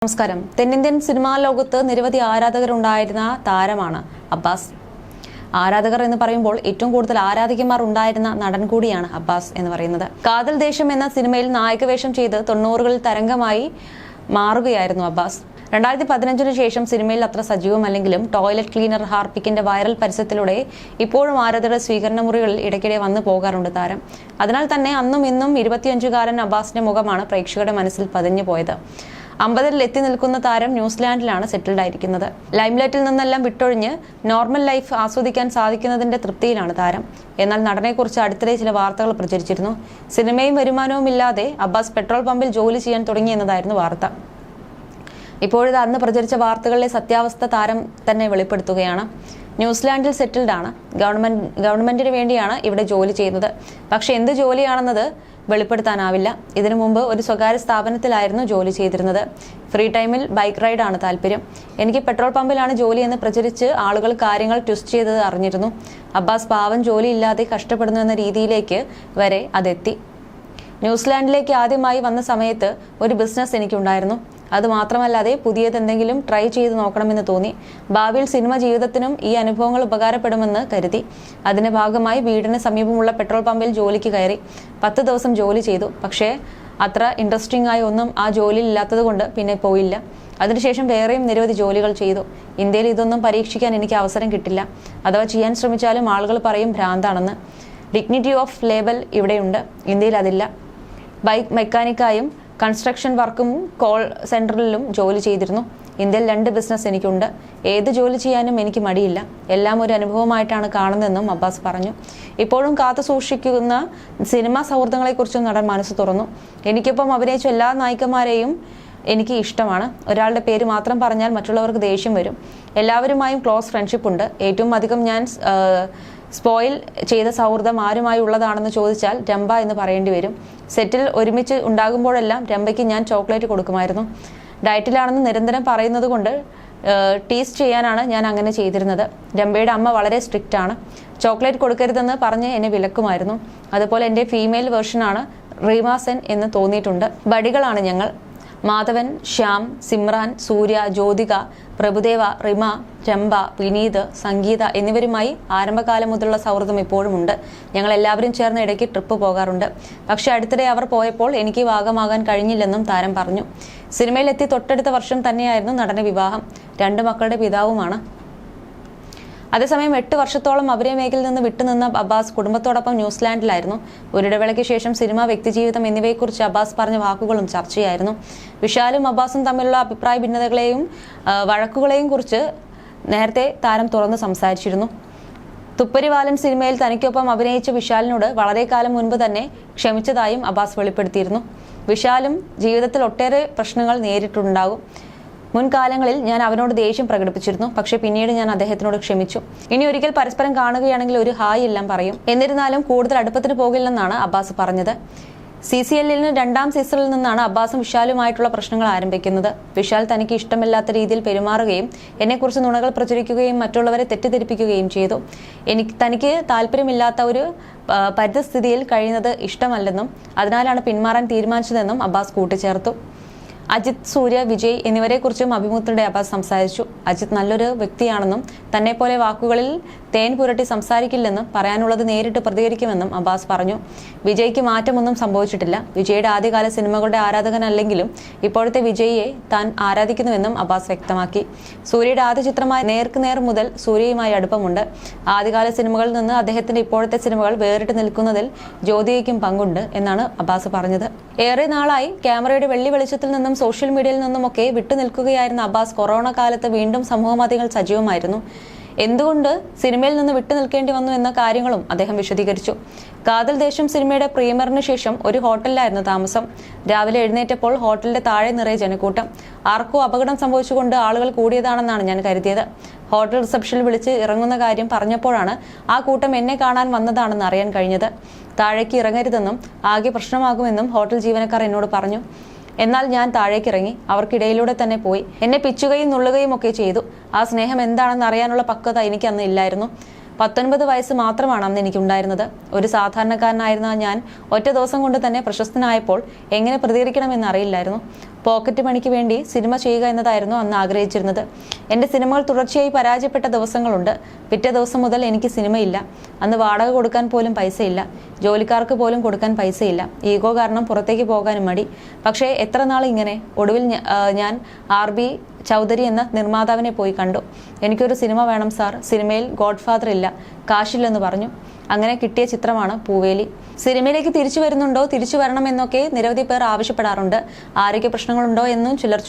നമസ്കാരം. തെന്നിന്ത്യൻ സിനിമാ ലോകത്ത് നിരവധി ആരാധകരുണ്ടായിരുന്ന താരമാണ് അബ്ബാസ്. ആരാധകർ എന്ന് പറയുമ്പോൾ ഏറ്റവും കൂടുതൽ ആരാധികമാർ ഉണ്ടായിരുന്ന നടൻ കൂടിയാണ് അബ്ബാസ് എന്ന് പറയുന്നത്. കാതൽ ദേശം എന്ന സിനിമയിൽ നായകവേഷം ചെയ്ത് 90കളിൽ തരംഗമായി മാറുകയായിരുന്നു അബ്ബാസ്. 2015 ശേഷം സിനിമയിൽ അത്ര സജീവമല്ലെങ്കിലും ടോയ്ലറ്റ് ക്ലീനർ ഹാർപ്പിക്കിന്റെ വൈറൽ പരസ്യത്തിലൂടെ ഇപ്പോഴും ആരാധകരുടെ സ്വീകരണ മുറികളിൽ ഇടയ്ക്കിടെ വന്നു പോകാറുണ്ട് താരം. അതിനാൽ തന്നെ അന്നും ഇന്നും 25-കാരൻ അബ്ബാസിന്റെ മുഖമാണ് പ്രേക്ഷകരുടെ മനസ്സിൽ പതിഞ്ഞു പോയത്. 50-ൽ എത്തി നിൽക്കുന്ന താരം ന്യൂസിലാൻഡിലാണ് സെറ്റിൽഡ് ആയിരിക്കുന്നത്. ലൈംലൈറ്റിൽ നിന്നെല്ലാം വിട്ടൊഴിഞ്ഞ് നോർമൽ ലൈഫ് ആസ്വദിക്കാൻ സാധിക്കുന്നതിന്റെ തൃപ്തിയിലാണ് താരം. എന്നാൽ നടനെക്കുറിച്ച് അടുത്തിടെ ചില വാർത്തകൾ പ്രചരിച്ചിരുന്നു. സിനിമയും വരുമാനവും ഇല്ലാതെ അബ്ബാസ് പെട്രോൾ പമ്പിൽ ജോലി ചെയ്യാൻ തുടങ്ങിയെന്നതായിരുന്നു വാർത്ത. ഇപ്പോഴത് അന്ന് പ്രചരിച്ച വാർത്തകളിലെ സത്യാവസ്ഥ താരം തന്നെ വെളിപ്പെടുത്തുകയാണ്. ന്യൂസിലാൻഡിൽ സെറ്റിൽഡ് ആണ്. ഗവൺമെന്റിന് വേണ്ടിയാണ് ഇവിടെ ജോലി ചെയ്യുന്നത്. പക്ഷെ എന്ത് ജോലിയാണെന്നത് വെളിപ്പെടുത്താനാവില്ല. ഇതിനു മുമ്പ് ഒരു സ്വകാര്യ സ്ഥാപനത്തിലായിരുന്നു ജോലി ചെയ്തിരുന്നത്. ഫ്രീ ടൈമിൽ ബൈക്ക് റൈഡാണ് താല്പര്യം. എനിക്ക് പെട്രോൾ പമ്പിലാണ് ജോലി എന്ന് പ്രചരിച്ച് ആളുകൾ കാര്യങ്ങൾ ട്വിസ്റ്റ് ചെയ്തത് അറിഞ്ഞിരുന്നു. അബ്ബാസ് പാവം ജോലിയില്ലാതെ കഷ്ടപ്പെടുന്നു എന്ന രീതിയിലേക്ക് വരെ അതെത്തി. ന്യൂസിലാൻഡിലേക്ക് ആദ്യമായി വന്ന സമയത്ത് ഒരു ബിസിനസ് എനിക്കുണ്ടായിരുന്നു. അത് മാത്രമല്ലാതെ പുതിയതെന്തെങ്കിലും ട്രൈ ചെയ്ത് നോക്കണമെന്ന് തോന്നി. ഭാവിയിൽ സിനിമ ജീവിതത്തിനും ഈ അനുഭവങ്ങൾ ഉപകാരപ്പെടുമെന്ന് കരുതി. അതിന്റെ ഭാഗമായി വീടിന് സമീപമുള്ള പെട്രോൾ പമ്പിൽ ജോലിക്ക് കയറി. 10 ദിവസം ജോലി ചെയ്തു. പക്ഷേ അത്ര ഇൻട്രസ്റ്റിംഗ് ആയി ഒന്നും ആ ജോലിയിൽ ഇല്ലാത്തത് കൊണ്ട് പിന്നെ പോയില്ല. അതിനുശേഷം വേറെയും നിരവധി ജോലികൾ ചെയ്തു. ഇന്ത്യയിൽ ഇതൊന്നും പരീക്ഷിക്കാൻ എനിക്ക് അവസരം കിട്ടില്ല. അഥവാ ചെയ്യാൻ ശ്രമിച്ചാലും ആളുകൾ പറയും ഭ്രാന്താണെന്ന്. ഡിഗ്നിറ്റി ഓഫ് ലേബൽ ഇവിടെയുണ്ട്, ഇന്ത്യയിൽ അതില്ല. ബൈക്ക് മെക്കാനിക്കായും കൺസ്ട്രക്ഷൻ വർക്കും കോൾ സെന്ററിലും ജോലി ചെയ്തിരുന്നു. ഇന്ത്യയിൽ 2 ബിസിനസ് എനിക്കുണ്ട്. ഏത് ജോലി ചെയ്യാനും എനിക്ക് മടിയില്ല. എല്ലാം ഒരു അനുഭവമായിട്ടാണ് കാണുന്നതെന്നും അബ്ബാസ് പറഞ്ഞു. ഇപ്പോഴും കാത്തു സൂക്ഷിക്കുന്ന സിനിമാ സൗഹൃദങ്ങളെക്കുറിച്ചും നടൻ മനസ്സ് തുറന്നു. എനിക്കൊപ്പം അഭിനയിച്ച എല്ലാ നായികമാരെയും എനിക്ക് ഇഷ്ടമാണ്. ഒരാളുടെ പേര് മാത്രം പറഞ്ഞാൽ മറ്റുള്ളവർക്ക് ദേഷ്യം വരും. എല്ലാവരുമായും ക്ലോസ് ഫ്രണ്ട്ഷിപ്പ് ഉണ്ട്. ഏറ്റവും അധികം ഞാൻ സ്പോയിൽ ചെയ്ത സൗഹൃദം ആരുമായി ഉള്ളതാണെന്ന് ചോദിച്ചാൽ രംഭ എന്ന് പറയേണ്ടി വരും. സെറ്റിൽ ഒരുമിച്ച് ഉണ്ടാകുമ്പോഴെല്ലാം രംഭയ്ക്ക് ഞാൻ ചോക്ലേറ്റ് കൊടുക്കുമായിരുന്നു. ഡയറ്റിലാണെന്ന് നിരന്തരം പറയുന്നത് കൊണ്ട് ടീസ് ചെയ്യാനാണ് ഞാൻ അങ്ങനെ ചെയ്തിരുന്നത്. രംഭയുടെ അമ്മ വളരെ സ്ട്രിക്റ്റ് ആണ്. ചോക്ലേറ്റ് കൊടുക്കരുതെന്ന് പറഞ്ഞ് എന്നെ വിലക്കുമായിരുന്നു. അതുപോലെ എൻ്റെ ഫീമെയിൽ വേർഷനാണ് റീമ സെൻ എന്ന് തോന്നിയിട്ടുണ്ട്. ബഡികളാണ് ഞങ്ങൾ. മാധവൻ, ശ്യാം, സിമ്രാൻ, സൂര്യ, ജ്യോതിക, പ്രഭുദേവ, റിമ, രംഭ, വിനീത്, സംഗീത എന്നിവരുമായി ആരംഭകാലം മുതലുള്ള സൗഹൃദം ഇപ്പോഴും ഉണ്ട്. ഞങ്ങൾ എല്ലാവരും ചേർന്ന് ഇടയ്ക്ക് ട്രിപ്പ് പോകാറുണ്ട്. പക്ഷെ അടുത്തിടെ അവർ പോയപ്പോൾ എനിക്ക് ഭാഗമാകാൻ കഴിഞ്ഞില്ലെന്നും താരം പറഞ്ഞു. സിനിമയിലെത്തി തൊട്ടടുത്ത വർഷം തന്നെയായിരുന്നു നടന്റെ വിവാഹം. 2 മക്കളുടെ പിതാവുമാണ്. അതേസമയം 8 വർഷത്തോളം അഭിനയ മേഖലയിൽ നിന്ന് വിട്ടുനിന്ന അബ്ബാസ് കുടുംബത്തോടൊപ്പം ന്യൂസിലാൻഡിലായിരുന്നു. ഒരിടവേളയ്ക്ക് ശേഷം സിനിമ, വ്യക്തിജീവിതം എന്നിവയെക്കുറിച്ച് അബ്ബാസ് പറഞ്ഞ വാക്കുകളും ചർച്ചയായിരുന്നു. വിശാലും അബ്ബാസും തമ്മിലുള്ള അഭിപ്രായ ഭിന്നതകളെയും വഴക്കുകളെയും കുറിച്ച് നേരത്തെ താരം തുറന്ന് സംസാരിച്ചിരുന്നു. തുപ്പരിവാലൻ സിനിമയിൽ തനിക്കൊപ്പം അഭിനയിച്ച വിശാലിനോട് വളരെ കാലം മുൻപ് തന്നെ ക്ഷമിച്ചതായും അബ്ബാസ് വെളിപ്പെടുത്തിയിരുന്നു. വിശാലും ജീവിതത്തിൽ ഒട്ടേറെ പ്രശ്നങ്ങൾ നേരിട്ടുണ്ടാകും. മുൻകാലങ്ങളിൽ ഞാൻ അവനോട് ദേഷ്യം പ്രകടിപ്പിച്ചിരുന്നു. പക്ഷെ പിന്നീട് ഞാൻ അദ്ദേഹത്തിനോട് ക്ഷമിച്ചു. ഇനി ഒരിക്കൽ പരസ്പരം കാണുകയാണെങ്കിൽ ഒരു ഹായ് എല്ലാം പറയും. എന്നിരുന്നാലും കൂടുതൽ അടുപ്പത്തിന് പോകില്ലെന്നാണ് അബ്ബാസ് പറഞ്ഞത്. CCLന് 2ാം സീസണിൽ നിന്നാണ് അബ്ബാസും വിശാലുമായിട്ടുള്ള പ്രശ്നങ്ങൾ ആരംഭിക്കുന്നത്. വിശാൽ തനിക്ക് ഇഷ്ടമില്ലാത്ത രീതിയിൽ പെരുമാറുകയും എന്നെക്കുറിച്ച് നുണകൾ പ്രചരിക്കുകയും മറ്റുള്ളവരെ തെറ്റിദ്ധരിപ്പിക്കുകയും ചെയ്തു. തനിക്ക് താല്പര്യമില്ലാത്ത ഒരു പരിതസ്ഥിതിയിൽ കഴിയുന്നത് ഇഷ്ടമല്ലെന്നും അതിനാലാണ് പിന്മാറാൻ തീരുമാനിച്ചതെന്നും അബ്ബാസ് കൂട്ടിച്ചേർത്തു. അജിത്, സൂര്യ, വിജയ് എന്നിവരെക്കുറിച്ചും അഭിമുഖത്തിനിടെ അബ്ബാസ് സംസാരിച്ചു. അജിത് നല്ലൊരു വ്യക്തിയാണെന്നും തന്നെപ്പോലെ വാക്കുകളിൽ തേൻ പുരട്ടി സംസാരിക്കില്ലെന്നും പറയാനുള്ളത് നേരിട്ട് പ്രതികരിക്കുമെന്നും അബ്ബാസ് പറഞ്ഞു. വിജയ്ക്ക് മാറ്റമൊന്നും സംഭവിച്ചിട്ടില്ല. വിജയുടെ ആദ്യകാല സിനിമകളുടെ ആരാധകനല്ലെങ്കിലും ഇപ്പോഴത്തെ വിജയിയെ താൻ ആരാധിക്കുന്നുവെന്നും അബ്ബാസ് വ്യക്തമാക്കി. സൂര്യയുടെ ആദ്യ ചിത്രമായ നേർക്കുനേർ മുതൽ സൂര്യയുമായി അടുപ്പമുണ്ട്. ആദ്യകാല സിനിമകളിൽ നിന്ന് അദ്ദേഹത്തിന്റെ ഇപ്പോഴത്തെ സിനിമകൾ വേറിട്ട് നിൽക്കുന്നതിൽ ജ്യോതികയ്ക്കും പങ്കുണ്ട് എന്നാണ് അബ്ബാസ് പറഞ്ഞത്. ഏറെ നാളായി ക്യാമറയുടെ വെള്ളി വെളിച്ചത്തിൽ നിന്നും സോഷ്യൽ മീഡിയയിൽ നിന്നുമൊക്കെ വിട്ടുനിൽക്കുകയായിരുന്ന അബ്ബാസ് കൊറോണ കാലത്ത് വീണ്ടും സമൂഹമാധ്യമങ്ങൾ സജീവമായിരുന്നു. എന്തുകൊണ്ട് സിനിമയിൽ നിന്ന് വിട്ടുനിൽക്കേണ്ടി വന്നു എന്ന കാര്യങ്ങളും അദ്ദേഹം വിശദീകരിച്ചു. കാതൽ ദേശം സിനിമയുടെ പ്രീമിയറിന് ശേഷം ഒരു ഹോട്ടലിലായിരുന്നു താമസം. രാവിലെ എഴുന്നേറ്റപ്പോൾ ഹോട്ടലിന്റെ താഴെ നിറയെ ജനക്കൂട്ടം. ആർക്കോ അപകടം സംഭവിച്ചുകൊണ്ട് ആളുകൾ കൂടിയതാണെന്നാണ് ഞാൻ കരുതിയത്. ഹോട്ടൽ റിസപ്ഷനിൽ വിളിച്ച് ഇറങ്ങുന്ന കാര്യം പറഞ്ഞപ്പോഴാണ് ആ കൂട്ടം എന്നെ കാണാൻ വന്നതാണെന്ന് അറിയാൻ കഴിഞ്ഞത്. താഴേക്ക് ഇറങ്ങരുതെന്നും ആകെ പ്രശ്നമാകുമെന്നും ഹോട്ടൽ ജീവനക്കാർ എന്നോട് പറഞ്ഞു. എന്നാൽ ഞാൻ താഴേക്കിറങ്ങി. അവർക്കിടയിലൂടെ തന്നെ പോയി. എന്നെ പിച്ചുകയും നുള്ളുകയും ഒക്കെ ചെയ്തു. ആ സ്നേഹം എന്താണെന്ന് അറിയാനുള്ള പക്വത എനിക്ക് അന്ന് ഇല്ലായിരുന്നു. 19 വയസ്സ് മാത്രമാണ് അന്ന് എനിക്കുണ്ടായിരുന്നത്. ഒരു സാധാരണക്കാരനായിരുന്ന ഞാൻ ഒറ്റ ദിവസം കൊണ്ട് തന്നെ പ്രശസ്തനായപ്പോൾ എങ്ങനെ പ്രതികരിക്കണമെന്ന് അറിയില്ലായിരുന്നു. പോക്കറ്റ് മണിക്ക് വേണ്ടി സിനിമ ചെയ്യുക എന്നതായിരുന്നു അന്ന് ആഗ്രഹിച്ചിരുന്നത്. എൻ്റെ സിനിമകൾ തുടർച്ചയായി പരാജയപ്പെട്ട ദിവസങ്ങളുണ്ട്. പിറ്റേ ദിവസം മുതൽ എനിക്ക് സിനിമയില്ല. അന്ന് വാടക കൊടുക്കാൻ പോലും പൈസയില്ല. ജോലിക്കാർക്ക് പോലും കൊടുക്കാൻ പൈസയില്ല. ഈഗോ കാരണം പുറത്തേക്ക് പോകാനും മടി. പക്ഷേ എത്ര നാൾ ഇങ്ങനെ? ഒടുവിൽ ഞാൻ RB ചൗധരി എന്ന നിർമ്മാതാവിനെ പോയി കണ്ടു. എനിക്കൊരു സിനിമ വേണം സാർ. സിനിമയിൽ ഗോഡ്ഫാദർ ഇല്ല, കാശില്ലെന്ന് പറഞ്ഞു. അങ്ങനെ കിട്ടിയ ചിത്രമാണ് പൂവേലി. സിനിമയിലേക്ക് തിരിച്ചു വരുന്നുണ്ടോ, തിരിച്ചു വരണമെന്നൊക്കെ നിരവധി പേർ ആവശ്യപ്പെടാറുണ്ട്. ആരോഗ്യ പ്രശ്നങ്ങളുണ്ടോ എന്നും ചിലർ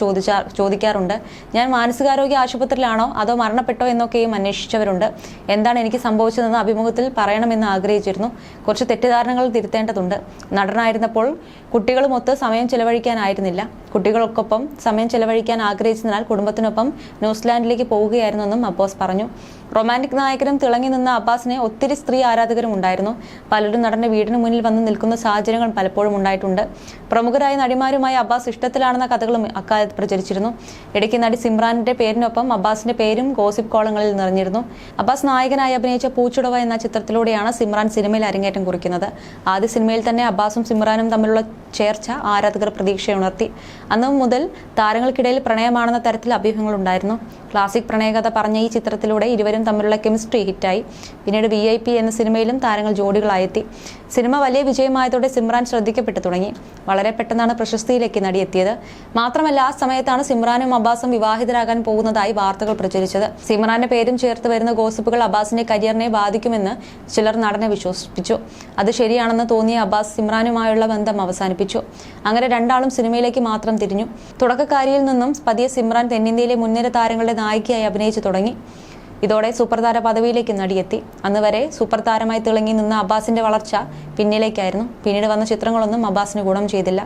ചോദിക്കാറുണ്ട്. ഞാൻ മാനസികാരോഗ്യ ആശുപത്രിയിലാണോ അതോ മരണപ്പെട്ടോ എന്നൊക്കെയും അന്വേഷിച്ചവരുണ്ട്. എന്താണ് എനിക്ക് സംഭവിച്ചതെന്ന് അഭിമുഖത്തിൽ പറയണമെന്ന് ആഗ്രഹിച്ചിരുന്നു. കുറച്ച് തെറ്റിദ്ധാരണകൾ തിരുത്തേണ്ടതുണ്ട്. നടനായിരുന്നപ്പോൾ കുട്ടികളുമൊത്ത് സമയം ചെലവഴിക്കാനായിരുന്നില്ല. കുട്ടികൾക്കൊപ്പം സമയം ചെലവഴിക്കാൻ ആഗ്രഹിച്ചതിനാൽ കുടുംബത്തിനൊപ്പം ന്യൂസിലാൻഡിലേക്ക് പോവുകയായിരുന്നെന്നും അബ്ബാസ് പറഞ്ഞു. റൊമാന്റിക് നായകനും തിളങ്ങി നിന്ന അബ്ബാസിനെ ഒത്തിരി സ്ത്രീ ആരാധകരും ഉണ്ടായിരുന്നു. പലരും നടന്റെ വീടിന് മുന്നിൽ വന്ന് നിൽക്കുന്ന സാഹചര്യങ്ങൾ പലപ്പോഴും ഉണ്ടായിട്ടുണ്ട്. പ്രമുഖരായ നടിമാരുമായി അബ്ബാസ് ഇഷ്ടത്തിലാണെന്ന കഥകളും അക്കാലത്ത് പ്രചരിച്ചിരുന്നു. ഇടയ്ക്ക് നടി സിമ്രാന്റെ പേരിനൊപ്പം അബ്ബാസിന്റെ പേരും ഗോസിപ്പ് കോളങ്ങളിൽ നിറഞ്ഞിരുന്നു. അബ്ബാസ് നായകനായി അഭിനയിച്ച പൂച്ചുടവ എന്ന ചിത്രത്തിലൂടെയാണ് സിമ്രാൻ സിനിമയിൽ അരങ്ങേറ്റം കുറിക്കുന്നത്. ആദ്യ സിനിമയിൽ തന്നെ അബ്ബാസും സിമ്രാനും തമ്മിലുള്ള ചേർച്ച ആരാധകർ പ്രതീക്ഷയുണർത്തി. അന്നു മുതൽ താരങ്ങൾക്കിടയിൽ പ്രണയമാണെന്ന തരത്തിൽ അഭ്യൂഹങ്ങളുണ്ടായിരുന്നു. ക്ലാസിക് പ്രണയകഥ പറഞ്ഞ ഈ ചിത്രത്തിലൂടെ ഇരുവരും തമ്മിലുള്ള കെമിസ്ട്രി ഹിറ്റായി. പിന്നീട് VIP എന്ന സിനിമയിലും താരങ്ങൾ ജോഡികളായെത്തി. സിനിമ വലിയ വിജയമായതോടെ സിമ്രാൻ ശ്രദ്ധിക്കപ്പെട്ടു തുടങ്ങി. വളരെ പെട്ടെന്നാണ് പ്രശസ്തിയിലേക്ക് നടിയെത്തിയത്. മാത്രമല്ല ആ സമയത്താണ് സിമ്രാനും അബ്ബാസും വിവാഹിതരാകാൻ പോകുന്നതായി വാർത്തകൾ പ്രചരിച്ചത്. സിമ്രാന്റെ പേരും ചേർത്ത് വരുന്ന ഗോസിപ്പുകൾ അബ്ബാസിന്റെ കരിയറിനെ ബാധിക്കുമെന്ന് ചിലർ നടനെ വിശ്വസിപ്പിച്ചു. അത് ശരിയാണെന്ന് തോന്നിയ അബ്ബാസ് സിമ്രാനുമായുള്ള ബന്ധം അവസാനിപ്പിച്ചു. അങ്ങനെ രണ്ടാളും സിനിമയിലേക്ക് മാത്രം തിരിഞ്ഞു. തുടക്കക്കാരിയിൽ നിന്നും പതിയെ സിമ്രാൻ തെന്നിന്ത്യയിലെ മുൻനിര താരങ്ങളുടെ നായികയായി അഭിനയിച്ചു തുടങ്ങി. ഇതോടെ സൂപ്പർ താര പദവിയിലേക്ക് നടിയെത്തി. അന്ന് വരെ സൂപ്പർ താരമായി തിളങ്ങി നിന്ന അബ്ബാസിന്റെ വളർച്ച പിന്നിലേക്കായിരുന്നു. പിന്നീട് വന്ന ചിത്രങ്ങളൊന്നും അബ്ബാസിന് ഗുണം ചെയ്തില്ല.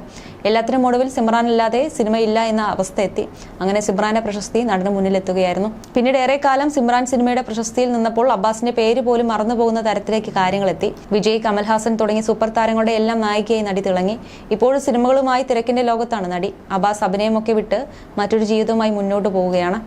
എല്ലാത്തിനും ഒടുവിൽ സിമ്രാനില്ലാതെ സിനിമയില്ല എന്ന അവസ്ഥ എത്തി. അങ്ങനെ സിമ്രാന്റെ പ്രശസ്തി നടന് മുന്നിലെത്തുകയായിരുന്നു. പിന്നീട് ഏറെക്കാലം സിമ്രാൻ സിനിമയുടെ പ്രശസ്തിയിൽ നിന്നപ്പോൾ അബ്ബാസിന്റെ പേര് പോലും മറന്നുപോകുന്ന തരത്തിലേക്ക് കാര്യങ്ങളെത്തി. വിജയ്, കമൽഹാസൻ തുടങ്ങിയ സൂപ്പർ താരങ്ങളുടെ എല്ലാം നായികയായി നടി തിളങ്ങി. ഇപ്പോഴും സിനിമകളുമായി തിരക്കിന്റെ ലോകത്താണ് നടി. അബ്ബാസ് അഭിനയമൊക്കെ വിട്ട് മറ്റൊരു ജീവിതവുമായി മുന്നോട്ട് പോവുകയാണ്.